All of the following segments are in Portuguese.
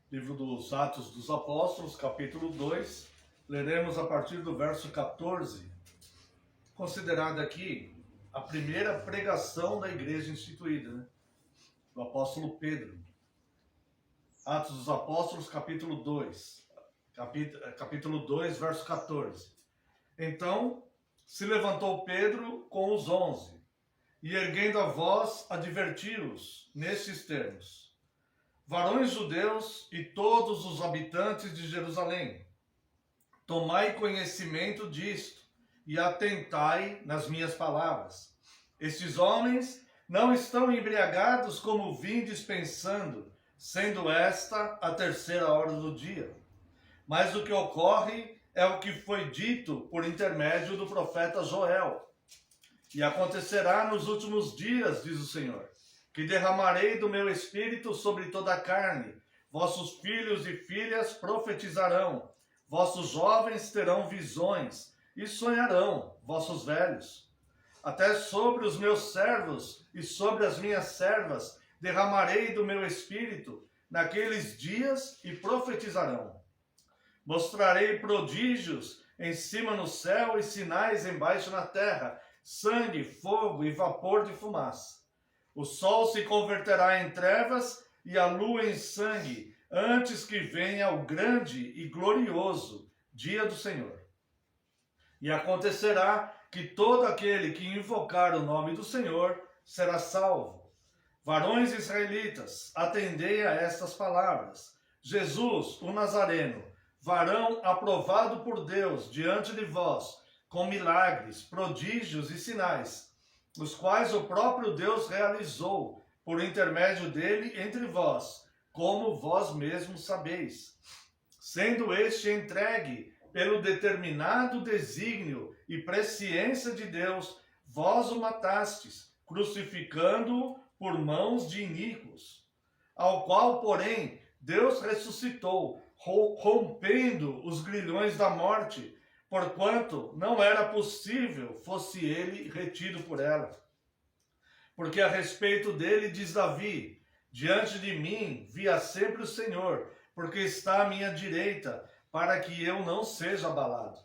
Livro dos Atos dos Apóstolos, capítulo 2, leremos a partir do verso 14, considerada aqui a primeira pregação da igreja instituída, né? Do apóstolo Pedro. Atos dos Apóstolos, capítulo 2, verso 14. Então se levantou Pedro com os 11, e erguendo a voz, advertiu-os nestes termos: varões judeus e todos os habitantes de Jerusalém, tomai conhecimento disto e atentai nas minhas palavras. Estes homens não estão embriagados como vindes pensando, sendo esta a terceira hora do dia. Mas o que ocorre é o que foi dito por intermédio do profeta Joel. E acontecerá nos últimos dias, diz o Senhor, que derramarei do meu espírito sobre toda a carne. Vossos filhos e filhas profetizarão, vossos jovens terão visões e sonharão, vossos velhos. Até sobre os meus servos e sobre as minhas servas derramarei do meu espírito naqueles dias e profetizarão. Mostrarei prodígios em cima no céu e sinais embaixo na terra, sangue, fogo e vapor de fumaça. O sol se converterá em trevas e a lua em sangue, antes que venha o grande e glorioso dia do Senhor. E acontecerá que todo aquele que invocar o nome do Senhor será salvo. Varões israelitas, atendei a estas palavras. Jesus, o Nazareno, varão aprovado por Deus diante de vós, com milagres, prodígios e sinais, os quais o próprio Deus realizou por intermédio dele entre vós, como vós mesmos sabeis. Sendo este entregue pelo determinado desígnio e presciência de Deus, vós o matastes, crucificando-o por mãos de iníquos, ao qual, porém, Deus ressuscitou, rompendo os grilhões da morte, porquanto não era possível fosse ele retido por ela. Porque a respeito dele diz Davi: diante de mim via sempre o Senhor, porque está à minha direita, para que eu não seja abalado.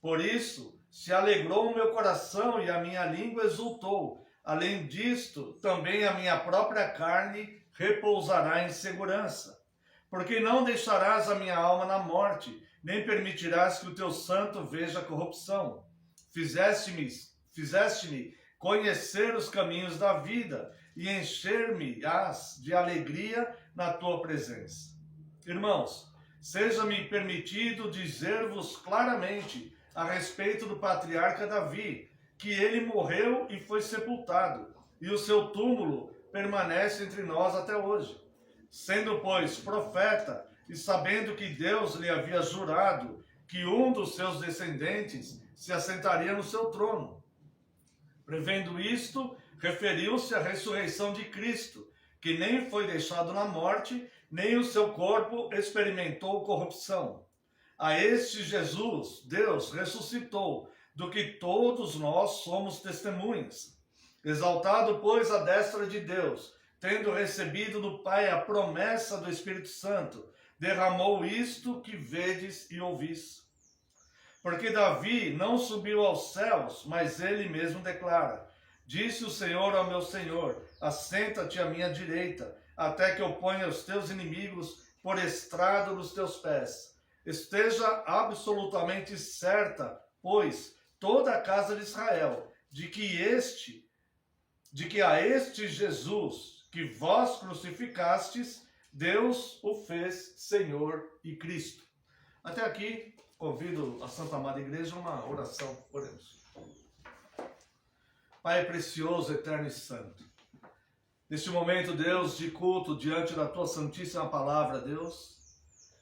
Por isso se alegrou o meu coração e a minha língua exultou. Além disto, também a minha própria carne repousará em segurança. Porque não deixarás a minha alma na morte, nem permitirás que o teu santo veja corrupção. Fizeste-me conhecer os caminhos da vida e encher-me-ás de alegria na tua presença. Irmãos, seja-me permitido dizer-vos claramente a respeito do patriarca Davi, que ele morreu e foi sepultado, e o seu túmulo permanece entre nós até hoje. Sendo, pois, profeta, e sabendo que Deus lhe havia jurado que um dos seus descendentes se assentaria no seu trono. Prevendo isto, referiu-se à ressurreição de Cristo, que nem foi deixado na morte, nem o seu corpo experimentou corrupção. A este Jesus, Deus ressuscitou, do que todos nós somos testemunhas. Exaltado, pois, à destra de Deus, tendo recebido do Pai a promessa do Espírito Santo, derramou isto que vedes e ouvis. Porque Davi não subiu aos céus, mas ele mesmo declara: disse o Senhor ao meu Senhor, assenta-te à minha direita, até que eu ponha os teus inimigos por estrado dos teus pés. Esteja absolutamente certa, pois, toda a casa de Israel, de que a este Jesus que vós crucificastes, Deus o fez Senhor e Cristo. Até aqui, convido a Santa Amada Igreja a uma oração. Oremos. Pai precioso, eterno e santo, neste momento, Deus, de culto diante da Tua Santíssima Palavra, Deus,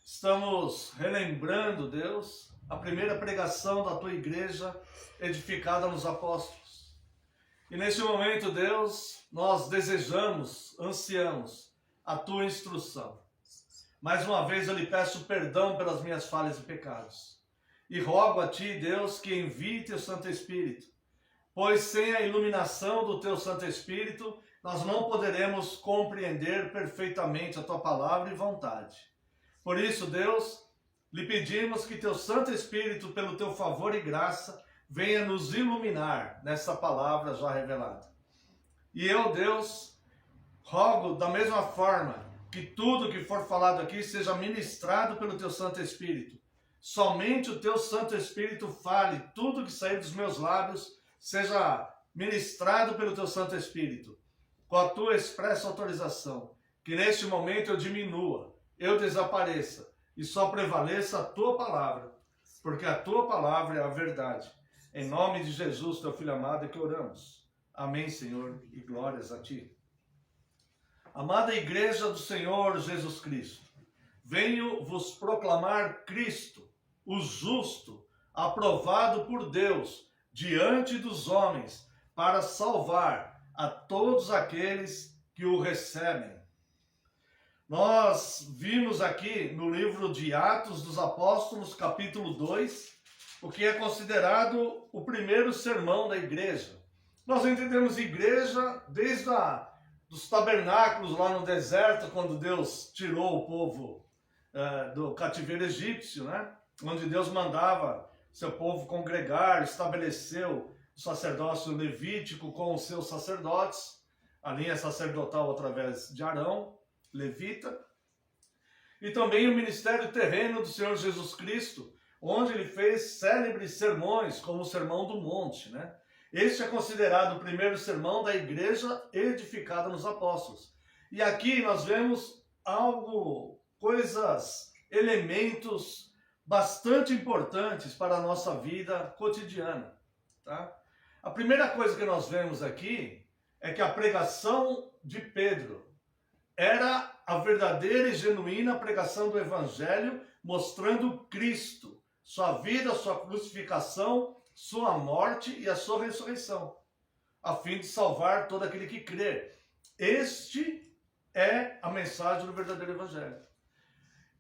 estamos relembrando, Deus, a primeira pregação da Tua Igreja edificada nos apóstolos. E neste momento, Deus, nós desejamos, ansiamos a Tua instrução. Mais uma vez eu lhe peço perdão pelas minhas falhas e pecados. E rogo a Ti, Deus, que envie Teu Santo Espírito, pois sem a iluminação do Teu Santo Espírito, nós não poderemos compreender perfeitamente a Tua palavra e vontade. Por isso, Deus, lhe pedimos que teu Santo Espírito, pelo teu favor e graça, venha nos iluminar nessa palavra já revelada. E eu, Deus, rogo da mesma forma que tudo que for falado aqui seja ministrado pelo teu Santo Espírito. Somente o teu Santo Espírito fale, tudo que sair dos meus lábios seja ministrado pelo teu Santo Espírito, com a tua expressa autorização, que neste momento eu diminua, eu desapareça e só prevaleça a tua palavra, porque a tua palavra é a verdade. Em nome de Jesus, teu Filho amado, é que oramos. Amém, Senhor, e glórias a ti. Amada Igreja do Senhor Jesus Cristo, venho vos proclamar Cristo, o justo, aprovado por Deus, diante dos homens, para salvar a todos aqueles que o recebem. Nós vimos aqui no livro de Atos dos Apóstolos, capítulo 2, o que é considerado o primeiro sermão da igreja. Nós entendemos igreja desde dos tabernáculos lá no deserto, quando Deus tirou o povo do cativeiro egípcio, né? Onde Deus mandava seu povo congregar, estabeleceu o sacerdócio levítico com os seus sacerdotes, a linha sacerdotal através de Arão, levita, e também o ministério terreno do Senhor Jesus Cristo, onde ele fez célebres sermões, como o Sermão do Monte, né? Este é considerado o primeiro sermão da igreja edificada nos apóstolos. E aqui nós vemos elementos bastante importantes para a nossa vida cotidiana, tá? A primeira coisa que nós vemos aqui é que a pregação de Pedro era a verdadeira e genuína pregação do Evangelho, mostrando Cristo, sua vida, sua crucificação, sua morte e a sua ressurreição, a fim de salvar todo aquele que crê. Este é a mensagem do verdadeiro Evangelho.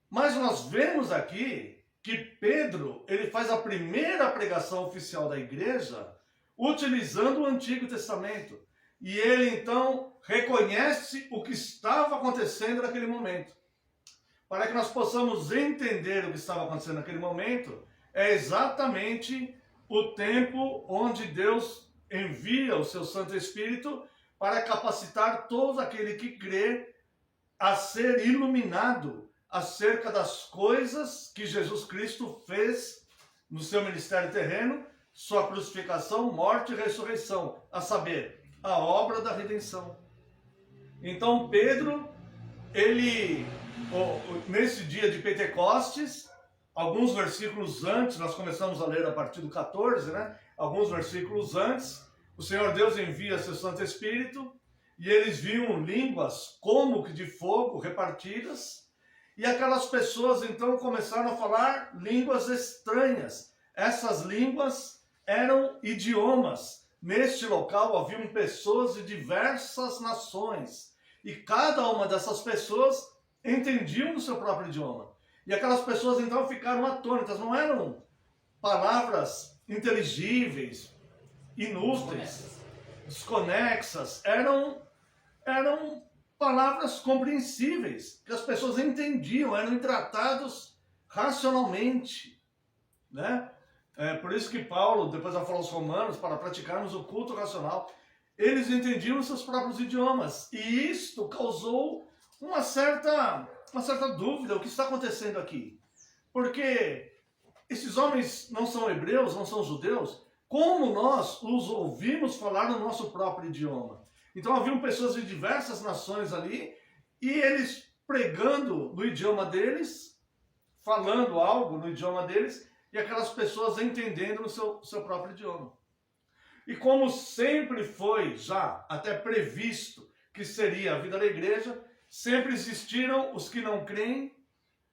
Mas nós vemos aqui que Pedro, ele faz a primeira pregação oficial da igreja utilizando o Antigo Testamento. E ele então reconhece o que estava acontecendo naquele momento. Para que nós possamos entender o que estava acontecendo naquele momento, é exatamente o tempo onde Deus envia o seu Santo Espírito para capacitar todo aquele que crê a ser iluminado acerca das coisas que Jesus Cristo fez no seu ministério terreno, sua crucificação, morte e ressurreição, a saber, a obra da redenção. Então Pedro, nesse dia de Pentecostes, alguns versículos antes, nós começamos a ler a partir do 14, né? Alguns versículos antes, o Senhor Deus envia seu Santo Espírito, e eles viam línguas como que de fogo repartidas, e aquelas pessoas então começaram a falar línguas estranhas. Essas línguas eram idiomas. Neste local haviam pessoas de diversas nações, e cada uma dessas pessoas entendiam no seu próprio idioma. E aquelas pessoas então ficaram atônitas, não eram palavras inteligíveis, inúteis, desconexas, eram palavras compreensíveis, que as pessoas entendiam, eram tratados racionalmente, né? Por isso que Paulo, depois vai falar aos Romanos, para praticarmos o culto racional, eles entendiam os seus próprios idiomas, e isto causou uma certa dúvida, o que está acontecendo aqui? Porque esses homens não são hebreus, não são judeus, como nós os ouvimos falar no nosso próprio idioma? Então haviam pessoas de diversas nações ali, e eles pregando no idioma deles, falando algo no idioma deles, e aquelas pessoas entendendo no seu próprio idioma. E como sempre foi já até previsto que seria a vida da igreja, sempre existiram os que não creem,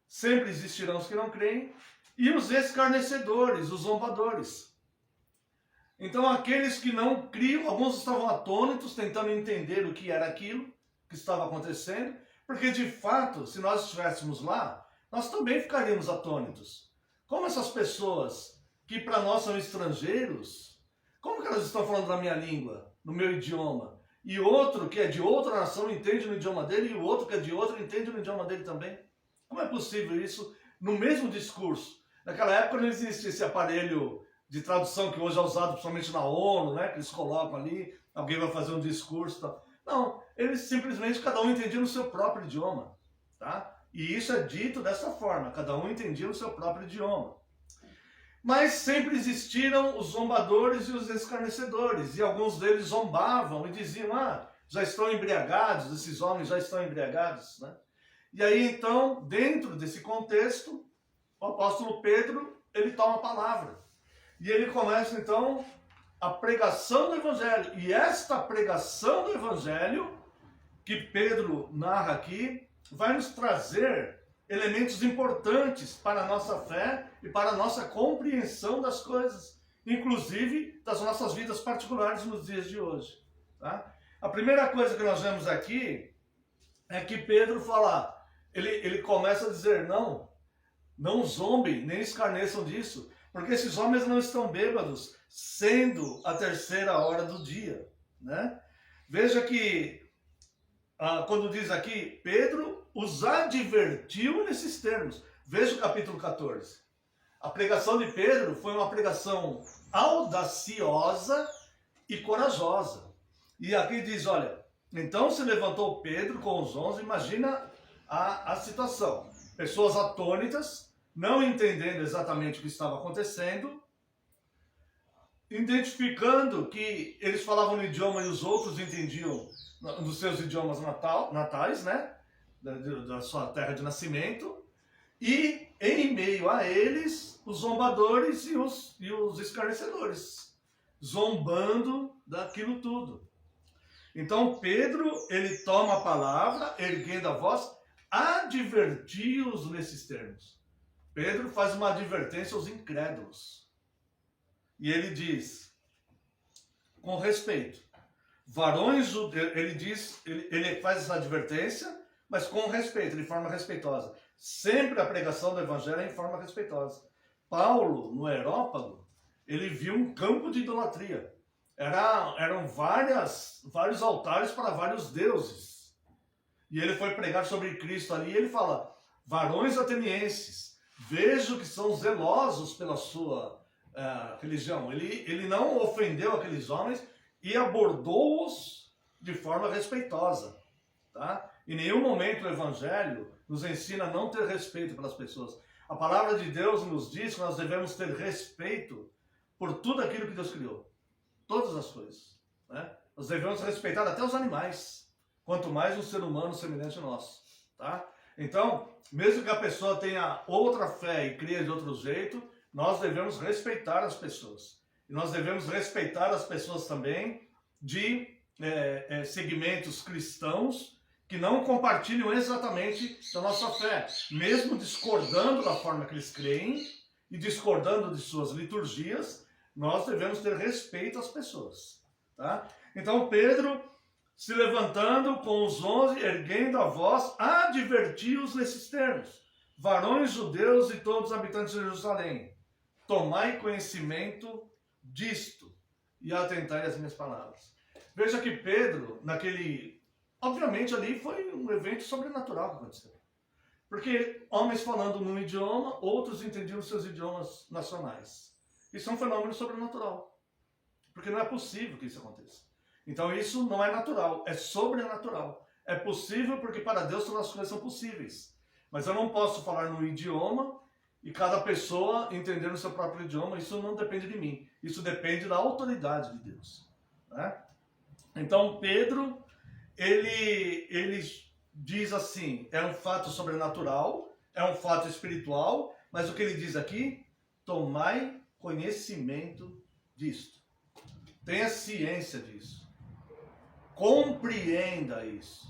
sempre existirão os que não creem, e os escarnecedores, os zombadores. Então aqueles que não criam, alguns estavam atônitos, tentando entender o que era aquilo que estava acontecendo, porque de fato, se nós estivéssemos lá, nós também ficaríamos atônitos. Como essas pessoas que para nós são estrangeiros, como que elas estão falando na minha língua, no meu idioma? E outro que é de outra nação entende no idioma dele, e o outro que é de outra entende no idioma dele também. Como é possível isso no mesmo discurso? Naquela época não existia esse aparelho de tradução que hoje é usado principalmente na ONU, né? Que eles colocam ali, alguém vai fazer um discurso e tal. Não, eles simplesmente, cada um entendia no seu próprio idioma, tá? E isso é dito dessa forma, cada um entendia no seu próprio idioma. Mas sempre existiram os zombadores e os escarnecedores, e alguns deles zombavam e diziam, já estão embriagados, esses homens já estão embriagados, né? E aí então, dentro desse contexto, o apóstolo Pedro, ele toma a palavra. E ele começa então a pregação do evangelho. E esta pregação do evangelho, que Pedro narra aqui, vai nos trazer elementos importantes para a nossa fé e para a nossa compreensão das coisas, inclusive das nossas vidas particulares nos dias de hoje. Tá? A primeira coisa que nós vemos aqui é que Pedro fala, ele começa a dizer, não zombem, nem escarneçam disso, porque esses homens não estão bêbados, sendo a 3ª hora do dia. Né? Veja que, quando diz aqui, Pedro os advertiu nesses termos. Veja o capítulo 14. A pregação de Pedro foi uma pregação audaciosa e corajosa. E aqui diz, olha, então se levantou Pedro com os 11, imagina a situação. Pessoas atônitas, não entendendo exatamente o que estava acontecendo, identificando que eles falavam no idioma e os outros entendiam nos seus idiomas natais, né? Da sua terra de nascimento, e em meio a eles, os zombadores e os escarnecedores, zombando daquilo tudo. Então Pedro, ele toma a palavra, erguendo a voz, advertiu-os nesses termos. Pedro faz uma advertência aos incrédulos. E ele diz, com respeito, varões judeus, ele faz essa advertência, mas com respeito, de forma respeitosa. Sempre a pregação do evangelho é em forma respeitosa. Paulo, no Areópago, ele viu um campo de idolatria. Eram vários altares para vários deuses. E ele foi pregar sobre Cristo ali, e ele fala, varões atenienses, vejo que são zelosos pela sua religião. Ele não ofendeu aqueles homens e abordou-os de forma respeitosa. Tá? Em nenhum momento o Evangelho nos ensina a não ter respeito pelas pessoas. A palavra de Deus nos diz que nós devemos ter respeito por tudo aquilo que Deus criou. Todas as coisas. Né? Nós devemos respeitar até os animais. Quanto mais um ser humano semelhante a nós. Tá? Então, mesmo que a pessoa tenha outra fé e crie de outro jeito, nós devemos respeitar as pessoas. E nós devemos respeitar as pessoas também de segmentos cristãos que não compartilham exatamente da nossa fé, mesmo discordando da forma que eles creem e discordando de suas liturgias, nós devemos ter respeito às pessoas. Tá? Então Pedro, se levantando com os 11, erguendo a voz, advertiu-os nesses termos, varões judeus e todos os habitantes de Jerusalém, tomai conhecimento disto e atentai às minhas palavras. Veja que Pedro, obviamente ali foi um evento sobrenatural que aconteceu. Porque homens falando num idioma, outros entendiam seus idiomas nacionais. Isso é um fenômeno sobrenatural. Porque não é possível que isso aconteça. Então isso não é natural, é sobrenatural. É possível porque para Deus todas as coisas são possíveis. Mas eu não posso falar num idioma e cada pessoa entender no seu próprio idioma. Isso não depende de mim. Isso depende da autoridade de Deus. Né? Então Pedro, ele diz assim, é um fato sobrenatural, é um fato espiritual, mas o que ele diz aqui? Tomai conhecimento disto. Tenha ciência disso. Compreenda isso.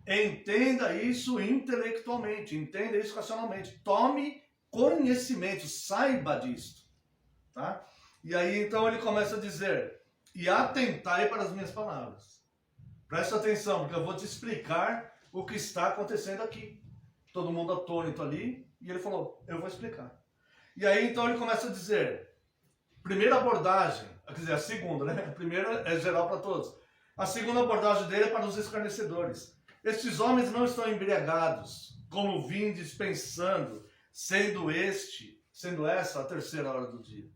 Entenda isso intelectualmente, entenda isso racionalmente. Tome conhecimento, saiba disto. Tá? E aí então ele começa a dizer, e atentai para as minhas palavras. Presta atenção, porque eu vou te explicar o que está acontecendo aqui. Todo mundo atônito ali, e ele falou, eu vou explicar. E aí então ele começa a dizer, primeira abordagem, quer dizer, a segunda, né? A primeira é geral para todos. A segunda abordagem dele é para os escarnecedores. estes homens não estão embriagados, como vindes pensando, sendo essa a terceira hora do dia.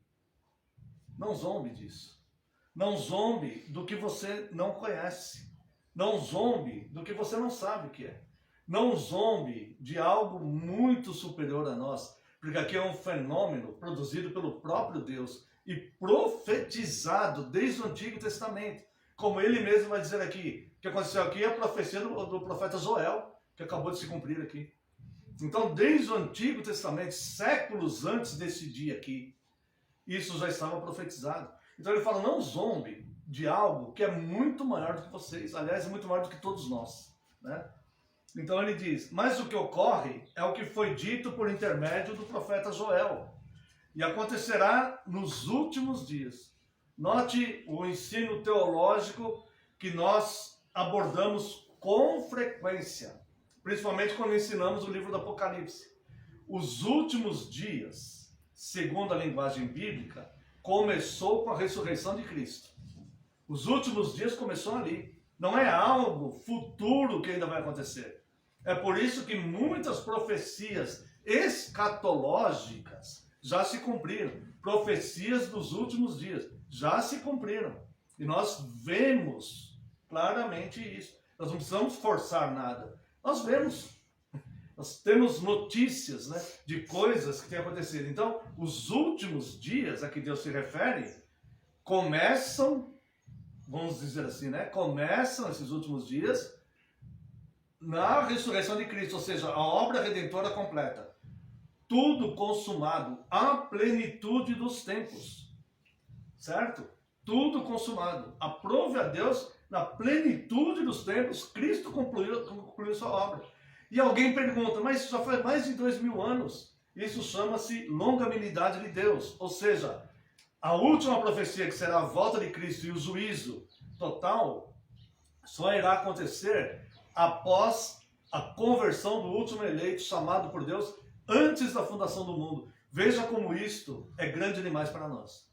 Não zombe disso. Não zombe do que você não conhece. Não zombe do que você não sabe o que é. Não zombe de algo muito superior a nós, porque aqui é um fenômeno produzido pelo próprio Deus e profetizado desde o Antigo Testamento. Como ele mesmo vai dizer aqui, o que aconteceu aqui é a profecia do profeta Joel, que acabou de se cumprir aqui. Então, desde o Antigo Testamento, séculos antes desse dia aqui, isso já estava profetizado. Então ele fala, não zombe de algo que é muito maior do que vocês, aliás, é muito maior do que todos nós, né? Então ele diz, mas o que ocorre é o que foi dito por intermédio do profeta Joel, e acontecerá nos últimos dias. Note o ensino teológico que nós abordamos com frequência, principalmente quando ensinamos o livro do Apocalipse. Os últimos dias, segundo a linguagem bíblica, começou com a ressurreição de Cristo. Os últimos dias começou ali. Não é algo futuro que ainda vai acontecer. É por isso que muitas profecias escatológicas já se cumpriram. Profecias dos últimos dias já se cumpriram. E nós vemos claramente isso. Nós não precisamos forçar nada. Nós vemos. Nós temos notícias, né, de coisas que têm acontecido. Então, os últimos dias a que Deus se refere começam, vamos dizer assim, né? Começam esses últimos dias na ressurreição de Cristo, ou seja, a obra redentora completa. Tudo consumado, a plenitude dos tempos. Certo? Tudo consumado. Aprove a Deus, na plenitude dos tempos, Cristo concluiu sua obra. E alguém pergunta, mas isso já faz mais de 2000 anos. Isso chama-se longanimidade de Deus. Ou seja, a última profecia, que será a volta de Cristo e o juízo total, só irá acontecer após a conversão do último eleito chamado por Deus antes da fundação do mundo. Veja como isto é grande demais para nós.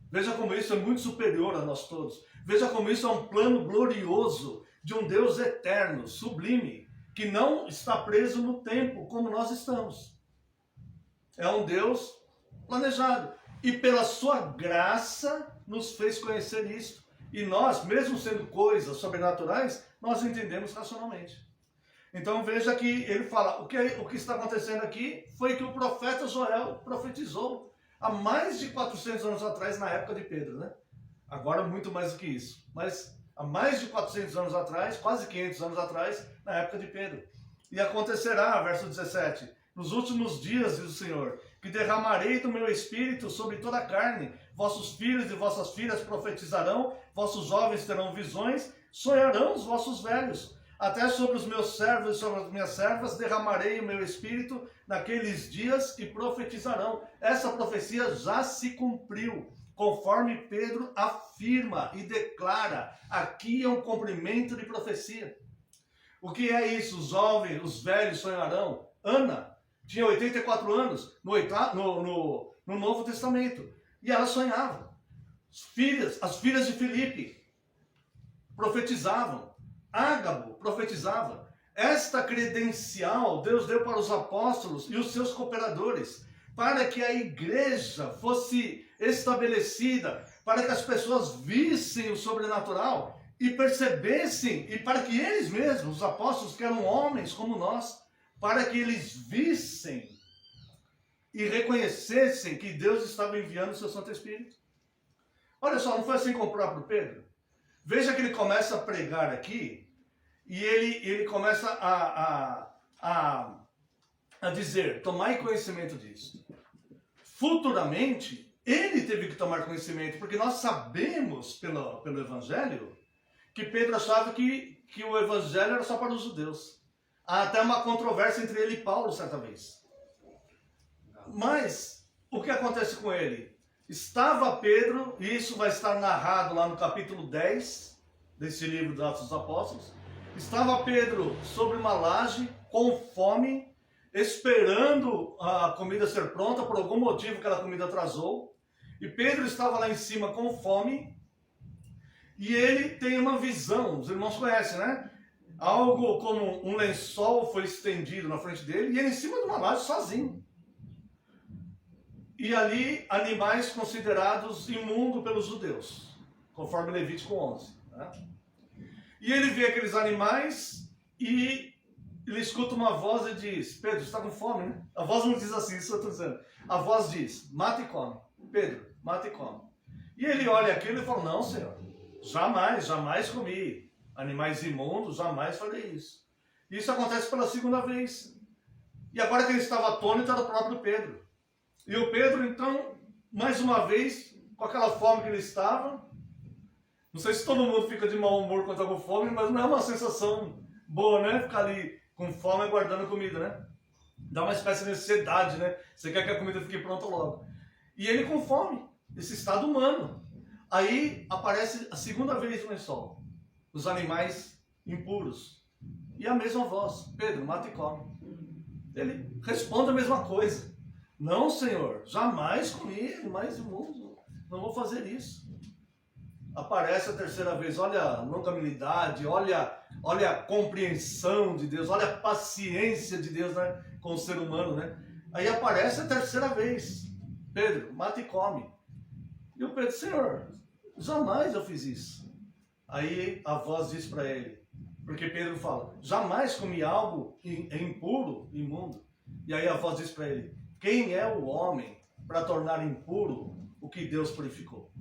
Veja como isso é muito superior a nós todos. Veja como isso é um plano glorioso de um Deus eterno, sublime, que não está preso no tempo como nós estamos. É um Deus planejado. E pela sua graça nos fez conhecer isso. E nós, mesmo sendo coisas sobrenaturais, nós entendemos racionalmente. Então veja que ele fala, o que está acontecendo aqui foi que o profeta Joel profetizou há mais de 400 anos atrás, na época de Pedro, né? Agora muito mais do que isso. Mas há mais de 400 anos atrás, quase 500 anos atrás, na época de Pedro. E acontecerá, verso 17, nos últimos dias, diz o Senhor, que derramarei do meu espírito sobre toda a carne. Vossos filhos e vossas filhas profetizarão, vossos jovens terão visões, sonharão os vossos velhos. Até sobre os meus servos e sobre as minhas servas derramarei o meu espírito naqueles dias e profetizarão. Essa profecia já se cumpriu, conforme Pedro afirma e declara. Aqui é um cumprimento de profecia. O que é isso? Os jovens, os velhos sonharão. Ana tinha 84 anos no Novo Testamento. E ela sonhava. As filhas de Filipe profetizavam. Ágabo profetizava. Esta credencial Deus deu para os apóstolos e os seus cooperadores, para que a igreja fosse estabelecida, para que as pessoas vissem o sobrenatural e percebessem, e para que eles mesmos, os apóstolos, que eram homens como nós, para que eles vissem e reconhecessem que Deus estava enviando o seu Santo Espírito. Olha só, não foi assim com o próprio Pedro? Veja que ele começa a pregar aqui, e ele começa a dizer, tomai conhecimento disso. Futuramente, ele teve que tomar conhecimento, porque nós sabemos pelo Evangelho, que Pedro achava que o Evangelho era só para os judeus. Há até uma controvérsia entre ele e Paulo, certa vez. Mas, o que acontece com ele? Estava Pedro, e isso vai estar narrado lá no capítulo 10 desse livro dos Atos dos Apóstolos. Estava Pedro sobre uma laje, com fome, esperando a comida ser pronta, por algum motivo aquela comida atrasou. E Pedro estava lá em cima com fome, e ele tem uma visão, os irmãos conhecem, né? algo como um lençol foi estendido na frente dele e ele em cima de uma laje sozinho. E ali animais considerados imundos pelos judeus, conforme Levítico 11. Né? E ele vê aqueles animais e ele escuta uma voz e diz: Pedro, você está com fome, né? A voz não diz assim, isso eu estou dizendo. A voz diz: mata e come. Pedro, mata e come. E ele olha aquilo e fala: não, Senhor, jamais comi animais imundos, jamais farei isso. Isso acontece pela segunda vez. E agora que ele estava atônito era o próprio Pedro. E o Pedro, então, mais uma vez, com aquela fome que ele estava, não sei se todo mundo fica de mau humor quando está com fome, mas não é uma sensação boa, né? Ficar ali com fome aguardando comida, né? Dá uma espécie de ansiedade, né? Você quer que a comida fique pronta logo. E ele com fome, esse estado humano. Aí aparece a segunda vez no lençol, os animais impuros. E a mesma voz: Pedro, mata e come. Ele responde a mesma coisa: não, Senhor, jamais comi animais imundos, não vou fazer isso. Aparece a terceira vez, olha a longanimidade, olha a compreensão de Deus, olha a paciência de Deus, né, com o ser humano, né? Aí aparece a terceira vez: Pedro, mata e come. E o Pedro: Senhor, jamais eu fiz isso. Aí a voz diz para ele, porque Pedro fala: jamais comi algo impuro, imundo. E aí a voz diz para ele: quem é o homem para tornar impuro o que Deus purificou?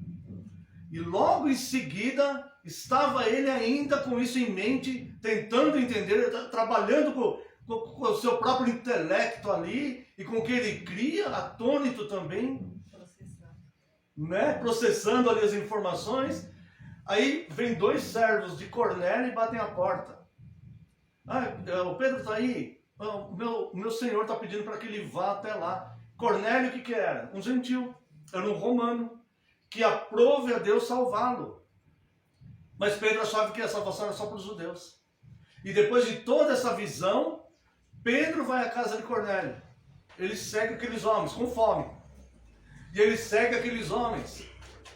E logo em seguida, estava ele ainda com isso em mente, tentando entender, trabalhando com o seu próprio intelecto ali, e com o que ele cria, atônito também, né? Processando ali as informações. Aí vem dois servos de Cornélio e batem a porta. O Pedro está aí, o meu senhor está pedindo para que ele vá até lá. Cornélio, o que era? Um gentil, era um romano, que aprove a Deus salvá-lo. Mas Pedro achava que a salvação era só para os judeus. E depois de toda essa visão, Pedro vai à casa de Cornélio. Ele segue aqueles homens com fome. E ele segue aqueles homens.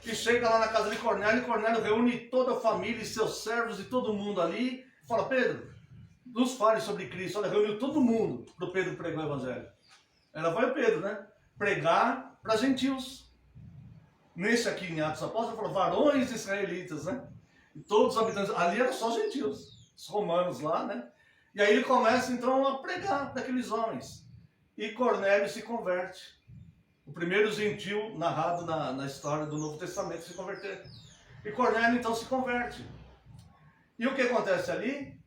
E chega lá na casa de Cornélio, e Cornélio reúne toda a família e seus servos e todo mundo ali. Fala: Pedro, nos fale sobre Cristo. Olha, reuniu todo mundo para o Pedro pregar o evangelho. Ela vai o Pedro, né? Pregar para gentios. Nesse aqui em Atos Apóstolos, falou varões israelitas, né? E todos os habitantes, ali eram só gentios, os romanos lá, né? E aí ele começa então a pregar daqueles homens. E Cornélio se converte. O primeiro gentil narrado na história do Novo Testamento se converter. E Cornélio então se converte. E o que acontece ali?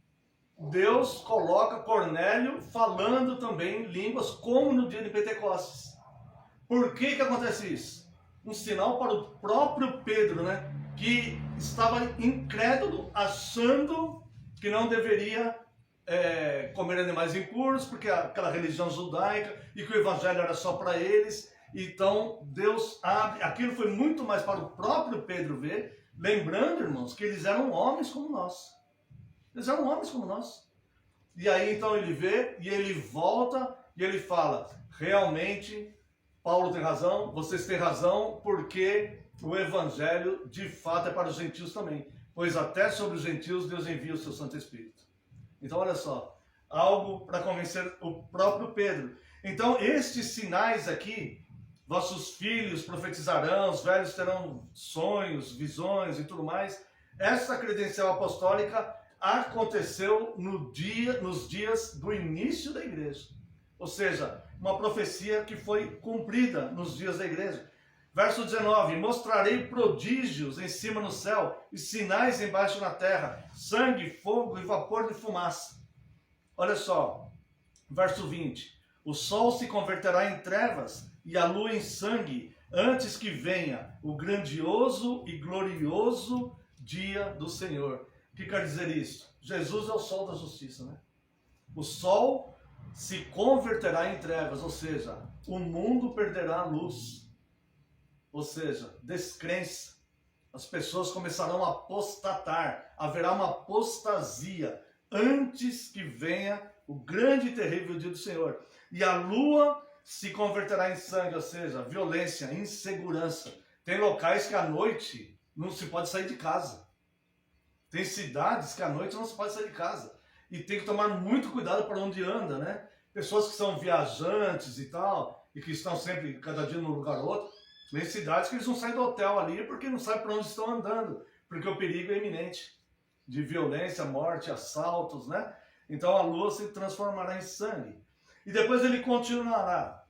Deus coloca Cornélio falando também línguas, como no dia de Pentecostes. Por que acontece isso? Um sinal para o próprio Pedro, né? Que estava incrédulo, achando que não deveria comer animais impuros, porque aquela religião judaica, e que o evangelho era só para eles. Então Deus abre, aquilo foi muito mais para o próprio Pedro ver, lembrando, irmãos, que eles eram homens como nós. Eles eram homens como nós. E aí então ele vê, e ele volta, e ele fala: realmente, Paulo tem razão, vocês têm razão, porque o evangelho de fato é para os gentios também. Pois até sobre os gentios Deus envia o seu Santo Espírito. Então olha só, algo para convencer o próprio Pedro. Então estes sinais aqui, vossos filhos profetizarão, os velhos terão sonhos, visões e tudo mais. Essa credencial apostólica aconteceu nos dias do início da igreja. Ou seja, uma profecia que foi cumprida nos dias da igreja. Verso 19: mostrarei prodígios em cima no céu e sinais embaixo na terra, sangue, fogo e vapor de fumaça. Olha só, verso 20: o sol se converterá em trevas e a lua em sangue, antes que venha o grandioso e glorioso dia do Senhor. O que quer dizer isso? Jesus é o sol da justiça, né? O sol se converterá em trevas, ou seja, o mundo perderá a luz. Ou seja, descrença. As pessoas começarão a apostatar, haverá uma apostasia antes que venha o grande e terrível dia do Senhor. E a lua se converterá em sangue, ou seja, violência, insegurança. Tem locais que à noite não se pode sair de casa. Tem cidades que à noite não se pode sair de casa. e tem que tomar muito cuidado para onde anda, né? Pessoas que são viajantes e tal, e que estão sempre, cada dia num lugar ou outro, tem cidades que eles não saem do hotel ali porque não sabem para onde estão andando, porque o perigo é iminente, de violência, morte, assaltos, né? Então a lua se transformará em sangue. E depois ele continua,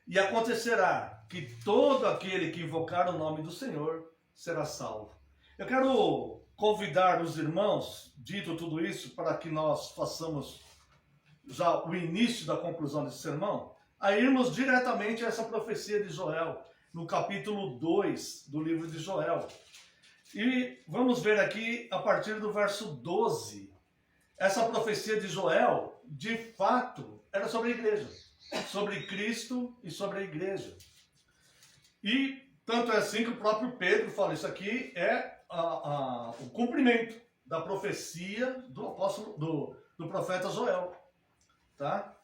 e acontecerá que todo aquele que invocar o nome do Senhor será salvo. Eu quero convidar os irmãos, dito tudo isso, para que nós façamos já o início da conclusão desse sermão, a irmos diretamente a essa profecia de Joel, no capítulo 2 do livro de Joel. E vamos ver aqui a partir do verso 12. Essa profecia de Joel, de fato, era sobre a igreja, sobre Cristo e sobre a igreja. E tanto é assim que o próprio Pedro fala, isso aqui é o cumprimento da profecia do apóstolo, do profeta Joel. Tá?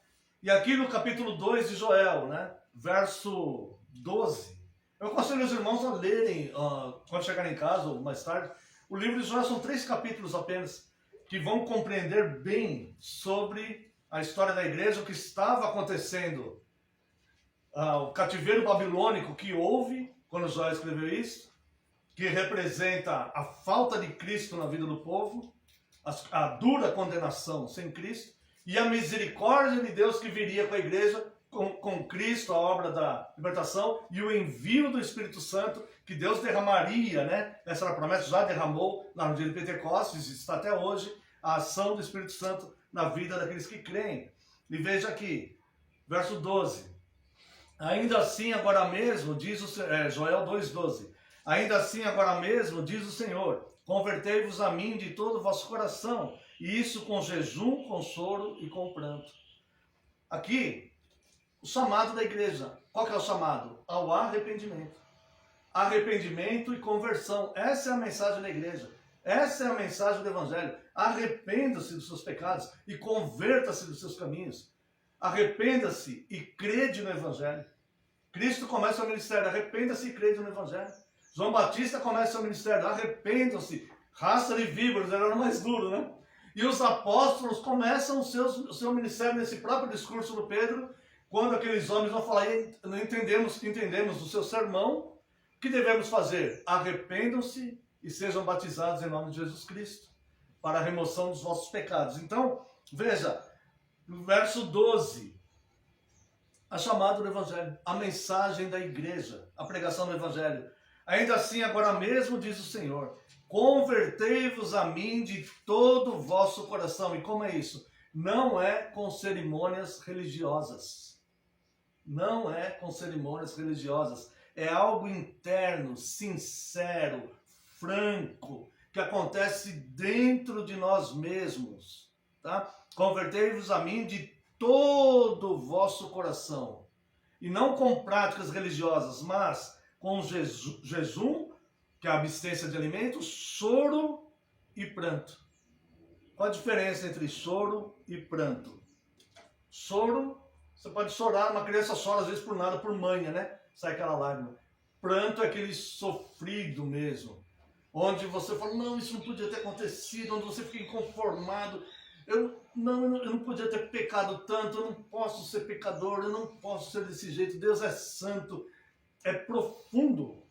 E aqui no capítulo 2 de Joel, né, verso 12, eu aconselho os irmãos a lerem, quando chegarem em casa ou mais tarde, o livro de Joel. São 3 capítulos apenas, que vão compreender bem sobre a história da igreja, o que estava acontecendo, o cativeiro babilônico que houve quando Joel escreveu isso, que representa a falta de Cristo na vida do povo, a dura condenação sem Cristo, e a misericórdia de Deus que viria com a igreja, com Cristo, a obra da libertação, e o envio do Espírito Santo, que Deus derramaria, né? Essa era a promessa, já derramou lá no dia de Pentecostes, está até hoje, a ação do Espírito Santo na vida daqueles que creem. E veja aqui, verso 12. Ainda assim, agora mesmo, diz Joel 2,12. Ainda assim, agora mesmo, diz o Senhor, convertei-vos a mim de todo o vosso coração, e isso com jejum, com choro e com pranto. Aqui, o chamado da igreja. Qual que é o chamado? Ao arrependimento. Arrependimento e conversão. Essa é a mensagem da igreja. Essa é a mensagem do Evangelho. Arrependa-se dos seus pecados e converta-se dos seus caminhos. Arrependa-se e crede no Evangelho. Cristo começa o ministério, arrependa-se e crede no Evangelho. João Batista começa o ministério, arrependam-se, raça de víboras, era o mais duro, né? E os apóstolos começam o seu ministério nesse próprio discurso do Pedro, quando aqueles homens vão falar, não entendemos do seu sermão, o que devemos fazer? Arrependam-se e sejam batizados em nome de Jesus Cristo, para a remoção dos vossos pecados. Então, veja, no verso 12, a chamada do Evangelho, a mensagem da igreja, a pregação do Evangelho. Ainda assim, agora mesmo, diz o Senhor, convertei-vos a mim de todo o vosso coração. E como é isso? Não é com cerimônias religiosas. Não é com cerimônias religiosas. É algo interno, sincero, franco, que acontece dentro de nós mesmos. Tá? Convertei-vos a mim de todo o vosso coração. E não com práticas religiosas, mas com jejum, que é a abstência de alimentos, choro e pranto. Qual a diferença entre choro e pranto? Choro, você pode chorar, uma criança chora às vezes por nada, por manha, né? Sai aquela lágrima. Pranto é aquele sofrido mesmo, onde você fala, não, isso não podia ter acontecido, onde você fica inconformado. Eu não podia ter pecado tanto, eu não posso ser pecador, eu não posso ser desse jeito, Deus é santo. É profundo,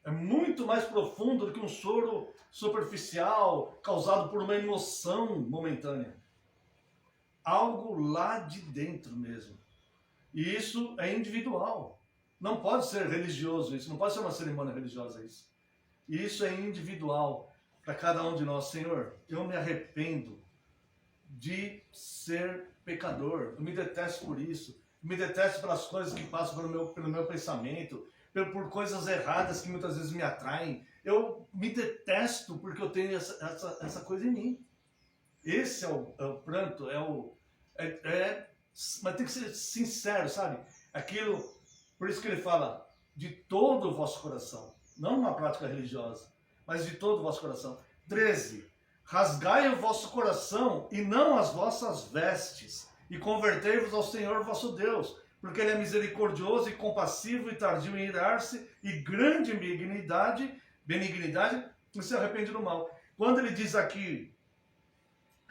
é muito mais profundo do que um choro superficial, causado por uma emoção momentânea. Algo lá de dentro mesmo. E isso é individual. Não pode ser religioso isso, não pode ser uma cerimônia religiosa isso. Isso é individual para cada um de nós. Senhor, eu me arrependo de ser pecador, eu me detesto por isso. Me detesto pelas coisas que passam pelo meu pensamento, por coisas erradas que muitas vezes me atraem. Eu me detesto porque eu tenho essa coisa em mim. Esse é o pranto, mas tem que ser sincero, sabe? Aquilo, por isso que ele fala de todo o vosso coração, não uma prática religiosa, mas de todo o vosso coração. 13. Rasgai o vosso coração e não as vossas vestes, e convertei-vos ao Senhor vosso Deus, porque Ele é misericordioso e compassivo e tardio em irar-se, e grande benignidade, e se arrepende do mal. Quando ele diz aqui,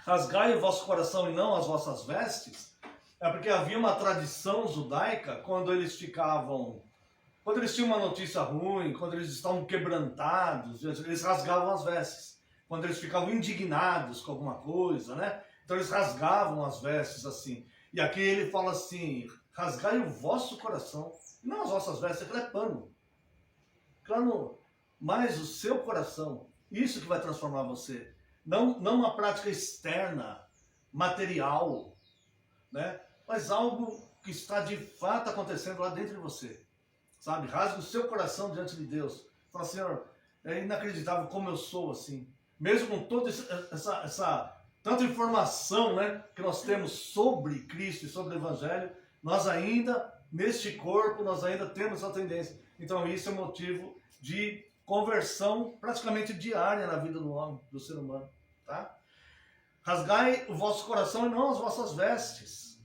rasgai o vosso coração e não as vossas vestes, é porque havia uma tradição judaica quando eles tinham uma notícia ruim, quando eles estavam quebrantados, eles rasgavam as vestes. Quando eles ficavam indignados com alguma coisa, né? Então eles rasgavam as vestes assim. E aqui ele fala assim, rasgai o vosso coração, não as vossas vestes, aquilo é pano. Claro, mas o seu coração, isso que vai transformar você. Não uma prática externa, material, né? Mas algo que está de fato acontecendo lá dentro de você. Sabe? Rasgue o seu coração diante de Deus. Fala, Senhor, é inacreditável como eu sou assim. Mesmo com toda essa tanta informação, né, que nós temos sobre Cristo e sobre o Evangelho, nós ainda, neste corpo, nós ainda temos essa tendência. Então isso é motivo de conversão praticamente diária na vida do homem, do ser humano. Tá? Rasgai o vosso coração e não as vossas vestes.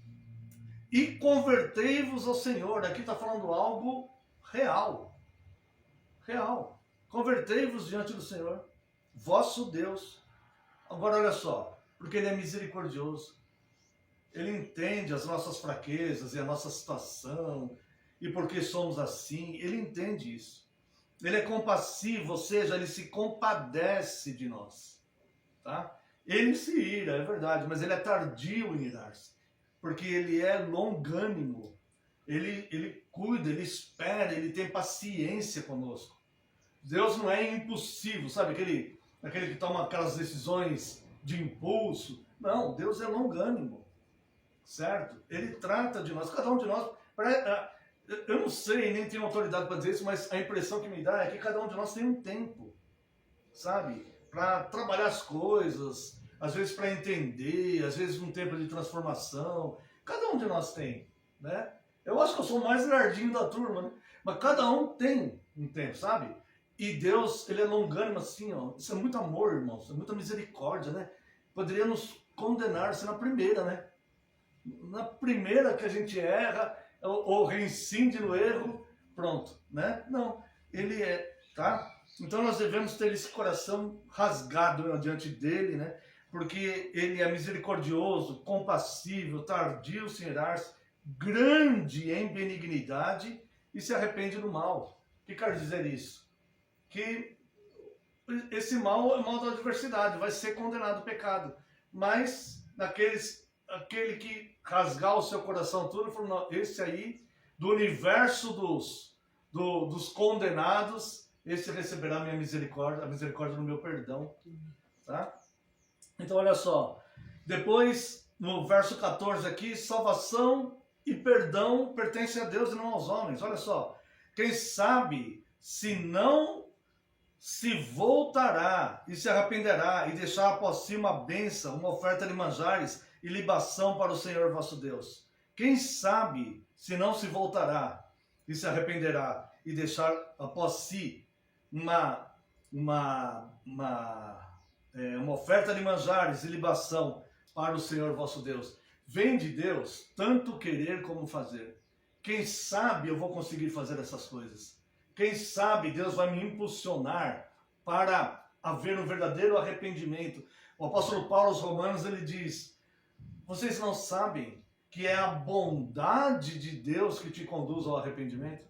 E convertei-vos ao Senhor. Aqui está falando algo real. Real. Convertei-vos diante do Senhor, vosso Deus. Agora olha só, porque Ele é misericordioso. Ele entende as nossas fraquezas e a nossa situação, e porque somos assim, Ele entende isso. Ele é compassivo, ou seja, Ele se compadece de nós. Tá? Ele se ira, é verdade, mas Ele é tardio em irar-se, porque Ele é longânimo. Ele cuida, Ele espera, Ele tem paciência conosco. Deus não é impulsivo, sabe? Aquele que toma aquelas decisões de impulso. Não, Deus é longânimo, certo? Ele trata de nós, cada um de nós. Eu não sei, nem tenho autoridade para dizer isso, mas a impressão que me dá é que cada um de nós tem um tempo, sabe? Para trabalhar as coisas, às vezes para entender, às vezes um tempo de transformação. Cada um de nós tem, né? Eu acho que eu sou o mais nerdinho da turma, né? Mas cada um tem um tempo, sabe? E Deus, Ele é longânimo assim, ó. Isso é muito amor, irmãos. Isso é muita misericórdia, né? Poderia nos condenar-se na primeira, né? Na primeira que a gente erra, ou reincide no erro, pronto, né? Não, Ele é, tá? Então nós devemos ter esse coração rasgado diante dEle, né? Porque Ele é misericordioso, compassível, tardio sem irar-se, grande em benignidade e se arrepende do mal. O que quer dizer isso? Que esse mal é o mal da adversidade, vai ser condenado o pecado. Mas aquele que rasgar o seu coração tudo, falou, não, esse aí, do universo dos condenados, esse receberá a minha misericórdia, a misericórdia do meu perdão. Tá? Então olha só, depois no verso 14 aqui, salvação e perdão pertencem a Deus e não aos homens. Olha só, quem sabe se não se voltará e se arrependerá e deixar após si uma bênção, uma oferta de manjares e libação para o Senhor vosso Deus. Quem sabe se não se voltará e se arrependerá e deixar após si uma oferta de manjares e libação para o Senhor vosso Deus. Vem de Deus tanto querer como fazer. Quem sabe eu vou conseguir fazer essas coisas. Quem sabe Deus vai me impulsionar para haver um verdadeiro arrependimento. O apóstolo Paulo aos Romanos, ele diz, vocês não sabem que é a bondade de Deus que te conduz ao arrependimento?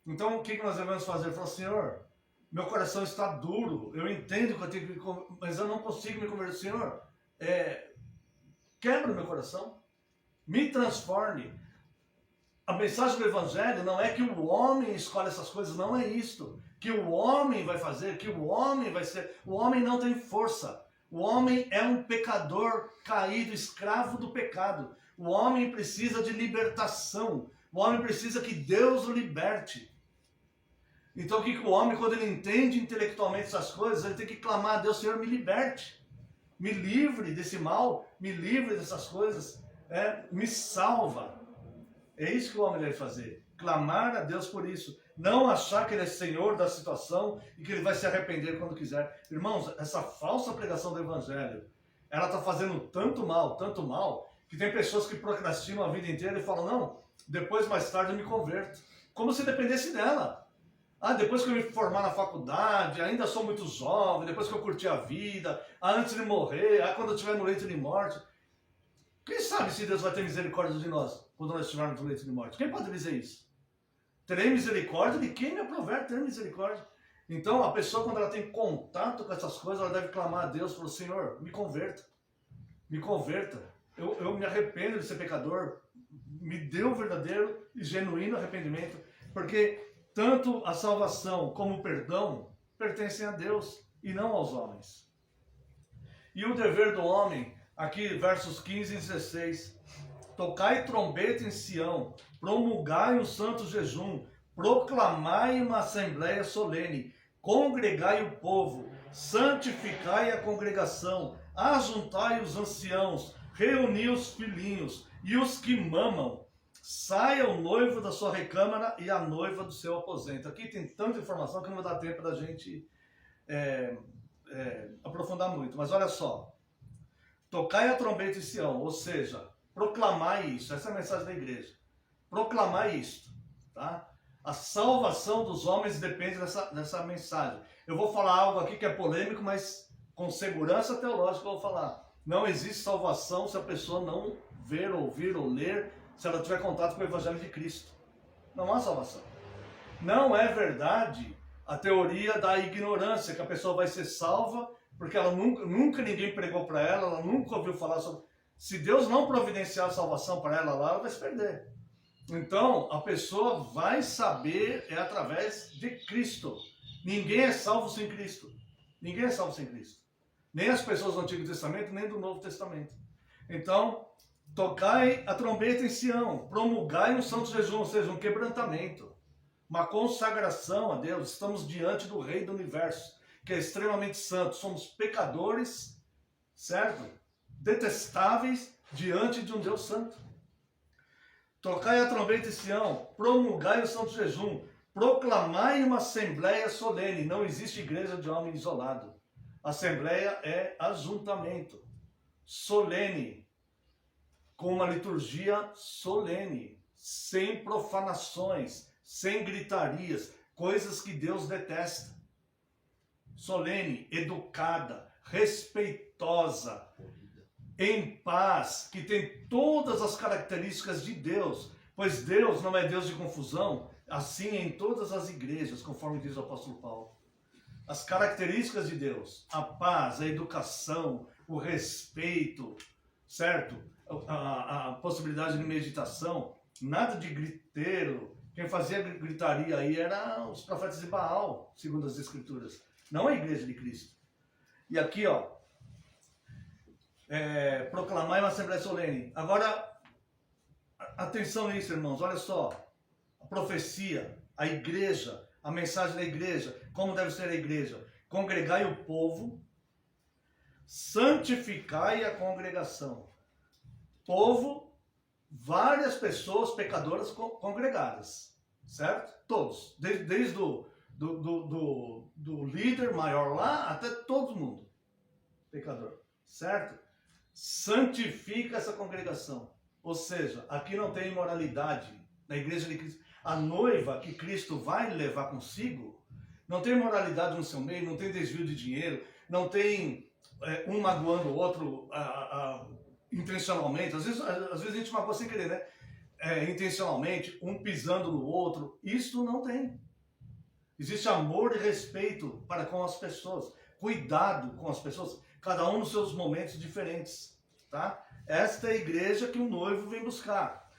Então o que nós devemos fazer? Falar, Senhor, meu coração está duro, eu entendo que eu tenho que, mas eu não consigo me converter. Senhor, quebra o meu coração, me transforme. A mensagem do Evangelho não é que o homem escolhe essas coisas, não é isto. Que o homem vai fazer, que o homem vai ser. O homem não tem força. O homem é um pecador caído, escravo do pecado. O homem precisa de libertação. O homem precisa que Deus o liberte. Então o que o homem, quando ele entende intelectualmente essas coisas, ele tem que clamar a Deus, Senhor, me liberte. Me livre desse mal, me livre dessas coisas, me salva. É isso que o homem deve fazer, clamar a Deus por isso, não achar que Ele é Senhor da situação e que Ele vai se arrepender quando quiser. Irmãos, essa falsa pregação do Evangelho, ela está fazendo tanto mal, que tem pessoas que procrastinam a vida inteira e falam, não, depois mais tarde eu me converto, como se dependesse dela. Ah, depois que eu me formar na faculdade, ainda sou muito jovem, depois que eu curti a vida, antes de morrer, quando eu estiver no leito de morte. Quem sabe se Deus vai ter misericórdia de nós quando nós estivermos no leito de morte? Quem pode dizer isso? Terei misericórdia de quem me aprover ter misericórdia. Então, a pessoa, quando ela tem contato com essas coisas, ela deve clamar a Deus, falar, Senhor, me converta. Me converta. Eu me arrependo de ser pecador. Me dê o verdadeiro e genuíno arrependimento. Porque tanto a salvação como o perdão pertencem a Deus e não aos homens. E o dever do homem, aqui versos 15 e 16. Tocai trombeta em Sião, promulgai um santo jejum, proclamai uma assembleia solene, congregai o povo, santificai a congregação, ajuntai os anciãos, reuni os filhinhos e os que mamam. Saia o noivo da sua recâmara e a noiva do seu aposento. Aqui tem tanta informação que não vai dar tempo da gente aprofundar muito. Mas olha só. Tocai a trombeta em Sião, ou seja, proclamai isso. Essa é a mensagem da igreja. Proclamai isto. Tá? A salvação dos homens depende dessa mensagem. Eu vou falar algo aqui que é polêmico, mas com segurança teológica eu vou falar. Não existe salvação se a pessoa não ver, ouvir ou ler, se ela tiver contato com o Evangelho de Cristo. Não há salvação. Não é verdade a teoria da ignorância, que a pessoa vai ser salva porque ela nunca ninguém pregou para ela nunca ouviu falar sobre... Se Deus não providenciar a salvação para ela lá, ela vai se perder. Então, a pessoa vai saber através de Cristo. Ninguém é salvo sem Cristo. Ninguém é salvo sem Cristo. Nem as pessoas do Antigo Testamento, nem do Novo Testamento. Então, tocai a trombeta em Sião, promulgai um santo jejum, ou seja, um quebrantamento, uma consagração a Deus. Estamos diante do Rei do Universo, que é extremamente santo. Somos pecadores, certo? Detestáveis diante de um Deus santo. Tocai a trombeta em Sião, promulgai o santo jejum, proclamai uma assembleia solene. Não existe igreja de homem isolado. Assembleia é ajuntamento solene, com uma liturgia solene, sem profanações, sem gritarias, coisas que Deus detesta. Solene, educada, respeitosa, em paz, que tem todas as características de Deus, pois Deus não é Deus de confusão, assim é em todas as igrejas, conforme diz o apóstolo Paulo. As características de Deus, a paz, a educação, o respeito, certo? A possibilidade de meditação, nada de griteiro. Quem fazia gritaria aí eram os profetas de Baal, segundo as Escrituras, não a igreja de Cristo. E aqui, ó, proclamar uma assembleia solene. Agora, atenção nisso, irmãos, olha só, a profecia, a igreja, a mensagem da igreja, como deve ser a igreja: congregai o povo, santificai a congregação. Povo, várias pessoas pecadoras congregadas, certo? Todos, desde do líder maior lá até todo mundo pecador, certo? Santifica essa congregação, ou seja, aqui não tem imoralidade. Na igreja de Cristo, a noiva que Cristo vai levar consigo, não tem imoralidade no seu meio, não tem desvio de dinheiro, não tem um magoando o outro intencionalmente. Às vezes a gente magoa sem querer, né? Intencionalmente, um pisando no outro. Isso não tem. Existe amor e respeito para com as pessoas, cuidado com as pessoas, cada um nos seus momentos diferentes, tá? Esta é a igreja que o noivo vem buscar.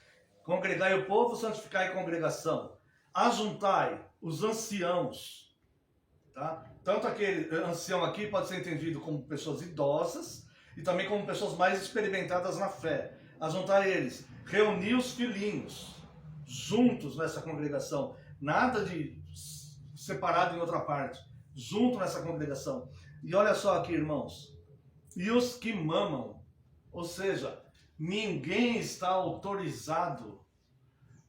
Congregai o povo, santificai a congregação. Ajuntai os anciãos, tá? Tanto aquele ancião aqui pode ser entendido como pessoas idosas e também como pessoas mais experimentadas na fé. Ajuntai eles. Reuni os filhinhos juntos nessa congregação. Nada de separado em outra parte. Junto nessa congregação. E olha só aqui, irmãos. E os que mamam, ou seja, ninguém está autorizado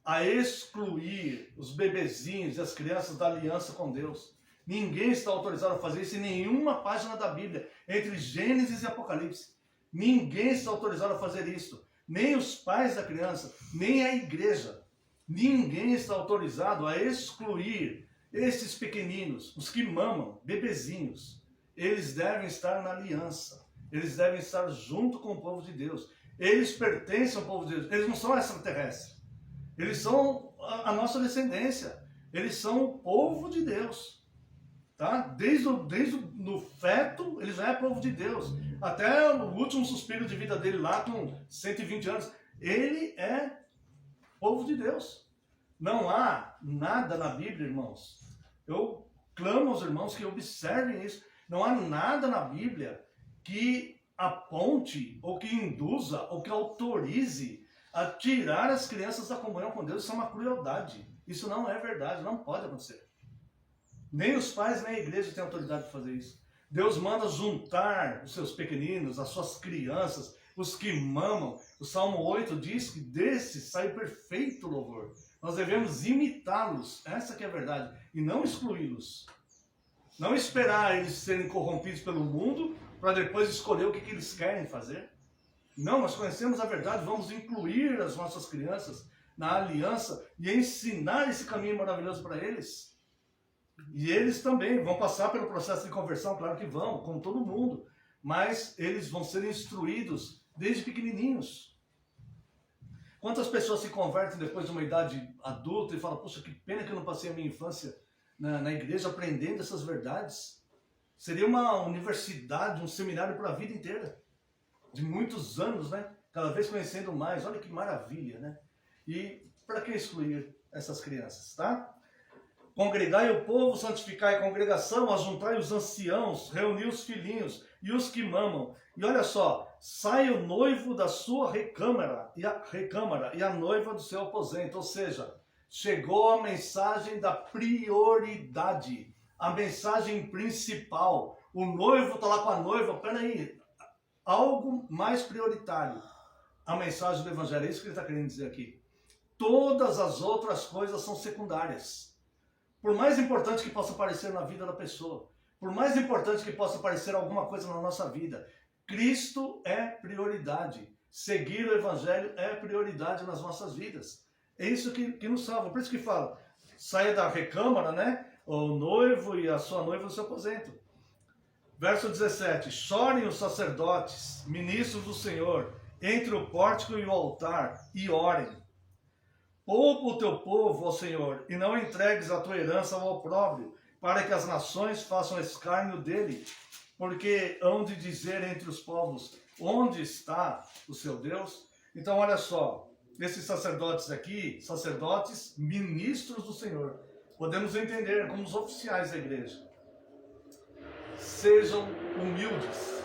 a excluir os bebezinhos e as crianças da aliança com Deus. Ninguém está autorizado a fazer isso em nenhuma página da Bíblia, entre Gênesis e Apocalipse. Ninguém está autorizado a fazer isso. Nem os pais da criança, nem a igreja. Ninguém está autorizado a excluir Esses pequeninos, os que mamam, bebezinhos, eles devem estar na aliança. Eles devem estar junto com o povo de Deus. Eles pertencem ao povo de Deus. Eles não são extraterrestres. Eles são a nossa descendência. Eles são o povo de Deus. Tá? Desde no feto, ele já é povo de Deus. Até o último suspiro de vida dele lá com 120 anos. Ele é povo de Deus. Não há nada na Bíblia, irmãos. Eu clamo aos irmãos que observem isso. Não há nada na Bíblia que aponte, ou que induza, ou que autorize a tirar as crianças da comunhão com Deus. Isso é uma crueldade. Isso não é verdade, não pode acontecer. Nem os pais, nem a igreja têm autoridade de fazer isso. Deus manda juntar os seus pequeninos, as suas crianças, os que mamam. O Salmo 8 diz que desses sai perfeito louvor. Nós devemos imitá-los, essa que é a verdade, e não excluí-los. Não esperar eles serem corrompidos pelo mundo para depois escolher o que eles querem fazer. Não, nós conhecemos a verdade, vamos incluir as nossas crianças na aliança e ensinar esse caminho maravilhoso para eles. E eles também vão passar pelo processo de conversão, claro que vão, como todo mundo. Mas eles vão ser instruídos desde pequenininhos. Quantas pessoas se convertem depois de uma idade adulta e falam, puxa, que pena que eu não passei a minha infância na igreja aprendendo essas verdades. Seria uma universidade, um seminário para a vida inteira. De muitos anos, né? Cada vez conhecendo mais. Olha que maravilha, né? E para que excluir essas crianças, tá? Congregai o povo, santificai a congregação, ajuntai os anciãos, reuni os filhinhos e os que mamam. E olha só, sai o noivo da sua recâmara e a noiva do seu aposento. Ou seja, chegou a mensagem da prioridade, a mensagem principal. O noivo está lá com a noiva, peraí, algo mais prioritário. A mensagem do evangelho, é isso que ele está querendo dizer aqui. Todas as outras coisas são secundárias. Por mais importante que possa parecer na vida da pessoa, por mais importante que possa parecer alguma coisa na nossa vida, Cristo é prioridade. Seguir o Evangelho é prioridade nas nossas vidas. É isso que nos salva. Por isso que fala, saia da recâmara, né? O noivo e a sua noiva do seu aposento. Verso 17. Chorem os sacerdotes, ministros do Senhor, entre o pórtico e o altar, e orem. Poupa o teu povo, ó Senhor, e não entregues a tua herança ao opróbrio, para que as nações façam escárnio dele, porque hão de dizer entre os povos, onde está o seu Deus? Então, olha só, esses sacerdotes aqui, sacerdotes ministros do Senhor, podemos entender como os oficiais da igreja. Sejam humildes,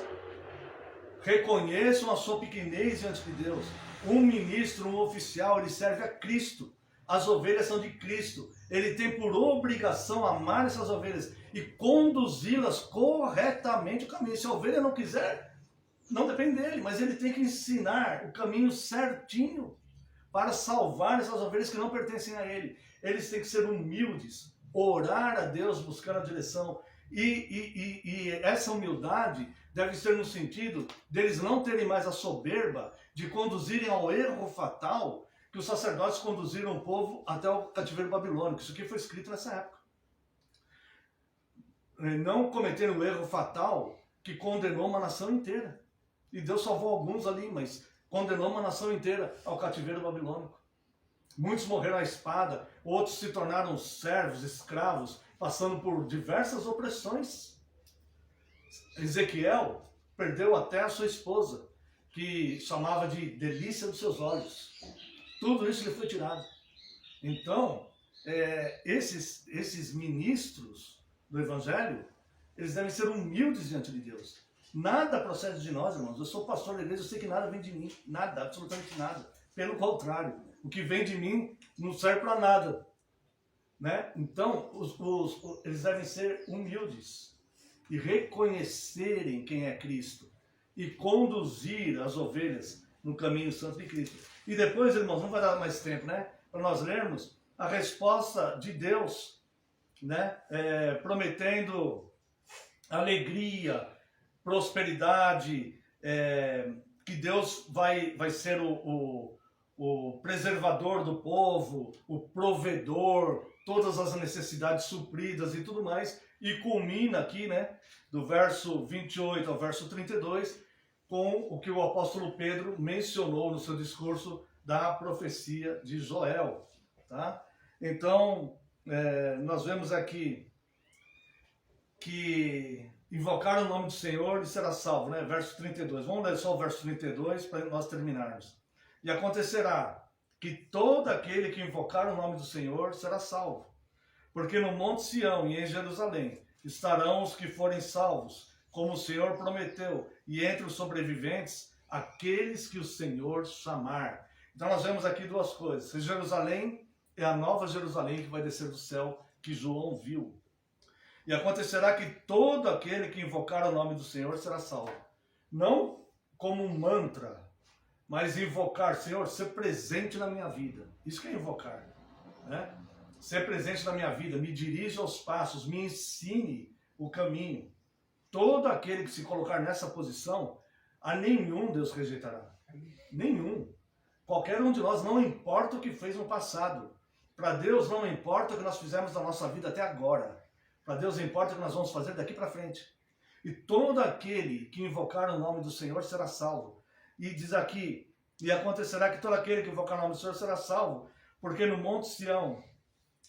reconheçam a sua pequenez diante de Deus. Um ministro, um oficial, ele serve a Cristo. As ovelhas são de Cristo. Ele tem por obrigação amar essas ovelhas e conduzi-las corretamente o caminho. Se a ovelha não quiser, não depende dele, mas ele tem que ensinar o caminho certinho para salvar essas ovelhas que não pertencem a ele. Eles têm que ser humildes, orar a Deus, buscar a direção. E essa humildade deve ser no sentido deles não terem mais a soberba de conduzirem ao erro fatal que os sacerdotes conduziram o povo até o cativeiro babilônico. Isso aqui foi escrito nessa época. Não cometeram o erro fatal que condenou uma nação inteira. E Deus salvou alguns ali, mas condenou uma nação inteira ao cativeiro babilônico. Muitos morreram à espada, outros se tornaram servos, escravos, passando por diversas opressões. Ezequiel perdeu até a sua esposa, que chamava de delícia dos seus olhos. Tudo isso lhe foi tirado. Então, esses ministros do Evangelho, eles devem ser humildes diante de Deus. Nada procede de nós, irmãos. Eu sou pastor da igreja, eu sei que nada vem de mim. Nada, absolutamente nada. Pelo contrário, o que vem de mim não serve para nada. Né? Então, eles devem ser humildes e reconhecerem quem é Cristo e conduzir as ovelhas no caminho santo de Cristo. E depois, irmãos, não vai dar mais tempo, né? Para nós lermos a resposta de Deus, né? Prometendo alegria, prosperidade, que Deus vai ser o o preservador do povo, o provedor, todas as necessidades supridas e tudo mais, e culmina aqui, né, do verso 28 ao verso 32, com o que o apóstolo Pedro mencionou no seu discurso da profecia de Joel, tá? Então, nós vemos aqui que invocar o nome do Senhor e será salvo, né? Verso 32. Vamos ler só o verso 32 para nós terminarmos. E acontecerá que todo aquele que invocar o nome do Senhor será salvo. Porque no Monte Sião e em Jerusalém estarão os que forem salvos, como o Senhor prometeu, e entre os sobreviventes, aqueles que o Senhor chamar. Então nós vemos aqui duas coisas. Jerusalém é a nova Jerusalém que vai descer do céu, que João viu. E acontecerá que todo aquele que invocar o nome do Senhor será salvo. Não como um mantra, mas invocar, Senhor, ser presente na minha vida. Isso que é invocar, né? Ser presente na minha vida, me dirija aos passos, me ensine o caminho. Todo aquele que se colocar nessa posição, a nenhum Deus rejeitará. Nenhum. Qualquer um de nós, não importa o que fez no passado. Para Deus não importa o que nós fizemos na nossa vida até agora. Para Deus importa o que nós vamos fazer daqui para frente. E todo aquele que invocar o nome do Senhor será salvo. E diz aqui, e acontecerá que todo aquele que invocar o nome do Senhor será salvo, porque no Monte Sião,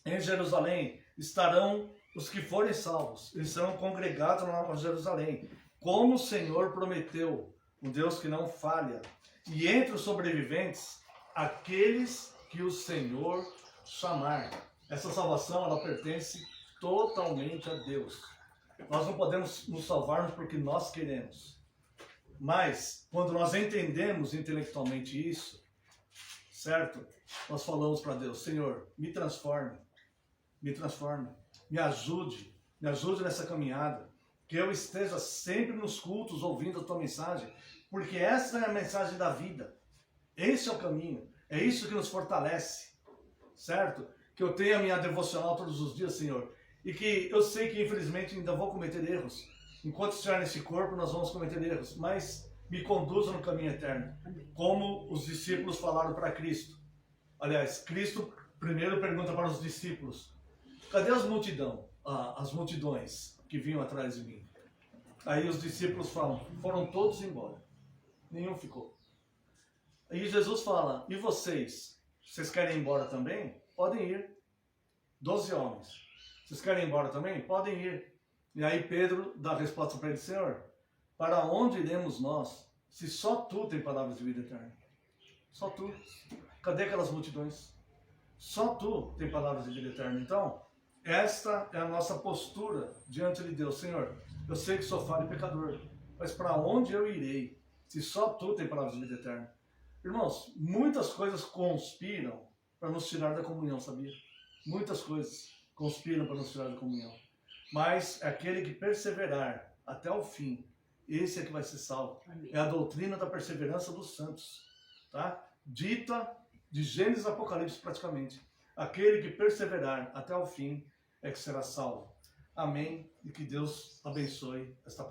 em Jerusalém, estarão os que forem salvos. Eles serão congregados na Nova Jerusalém, como o Senhor prometeu, um Deus que não falha. E entre os sobreviventes, aqueles que o Senhor chamar. Essa salvação, ela pertence totalmente a Deus. Nós não podemos nos salvarmos porque nós queremos. Mas, quando nós entendemos intelectualmente isso, certo? Nós falamos para Deus, Senhor, me transforme, me ajude nessa caminhada, que eu esteja sempre nos cultos ouvindo a tua mensagem, porque essa é a mensagem da vida. Esse é o caminho, é isso que nos fortalece, certo? Que eu tenha a minha devocional todos os dias, Senhor, e que eu sei que infelizmente ainda vou cometer erros. Enquanto estiver nesse corpo, nós vamos cometer erros, mas me conduza no caminho eterno, como os discípulos falaram para Cristo. Aliás, Cristo primeiro pergunta para os discípulos, cadê as multidões que vinham atrás de mim? Aí os discípulos falam, foram todos embora, nenhum ficou. Aí Jesus fala, e vocês? Vocês querem ir embora também? Podem ir. 12 homens. Vocês querem ir embora também? Podem ir. E aí Pedro dá a resposta para ele, Senhor, para onde iremos nós, se só tu tem palavras de vida eterna? Só tu. Cadê aquelas multidões? Só tu tem palavras de vida eterna. Então, esta é a nossa postura diante de Deus. Senhor, eu sei que sou falho e pecador, mas para onde eu irei, se só tu tem palavras de vida eterna? Irmãos, muitas coisas conspiram para nos tirar da comunhão, sabia? Muitas coisas conspiram para nos tirar da comunhão. Mas aquele que perseverar até o fim, esse é que vai ser salvo. Amém. É a doutrina da perseverança dos santos, tá? Dita de Gênesis a Apocalipse praticamente. Aquele que perseverar até o fim é que será salvo. Amém. E que Deus abençoe esta palavra.